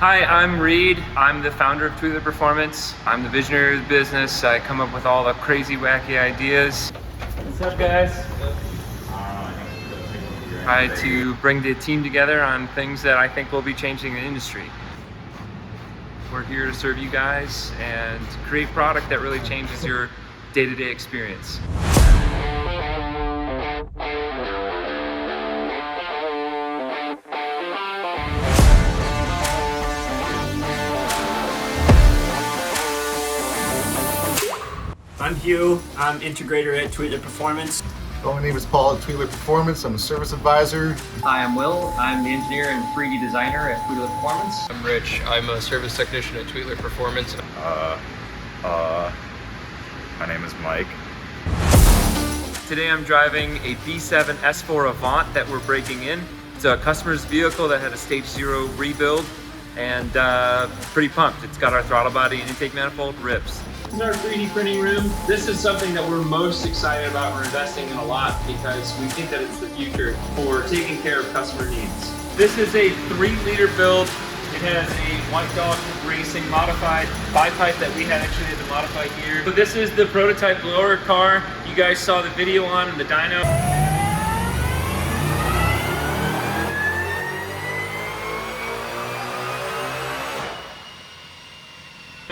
Hi, I'm Reid. I'm the founder of Tweetler Performance. I'm the visionary of the business. I come up with all the crazy, wacky ideas. What's up, guys? Try to bring the team together on things that I think will be changing the industry. We're here to serve you guys and create product that really changes your day-to-day experience. I'm Hugh. I'm integrator at Tweetler Performance. Well, my name is Paul at Tweetler Performance. I'm a service advisor. Hi, I'm Will. I'm the engineer and 3D designer at Tweetler Performance. I'm Rich. I'm a service technician at Tweetler Performance. My name is Mike. Today I'm driving a B7 S4 Avant that we're breaking in. It's a customer's vehicle that had a stage 0 rebuild and pretty pumped. It's got our throttle body and intake manifold rips. This is our 3D printing room. This is something that we're most excited about. We're investing in a lot because we think that it's the future for taking care of customer needs. This is a 3-liter build. It has a White Dog Racing modified bipipe that we actually had to modify here. So this is the prototype blower car you guys saw the video on in the dyno.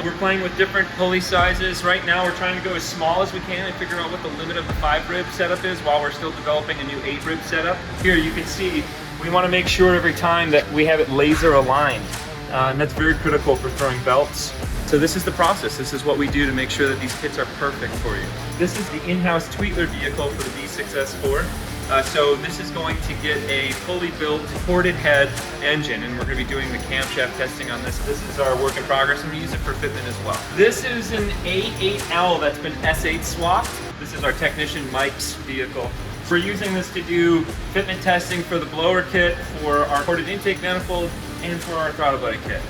We're playing with different pulley sizes. Right now we're trying to go as small as we can and figure out what the limit of the 5-rib setup is while we're still developing a new 8-rib setup. Here you can see we want to make sure every time that we have it laser aligned. And that's very critical for throwing belts. So this is the process. This is what we do to make sure that these kits are perfect for you. This is the in-house Tweetler vehicle for the B6S4. So this is going to get a fully built ported head engine, and we're going to be doing the camshaft testing on this. This is our work in progress. I'm going to use it for fitment as well. This is an A8L that's been S8 swapped. This is our technician Mike's vehicle. We're using this to do fitment testing for the blower kit, for our ported intake manifold, and for our throttle body kit.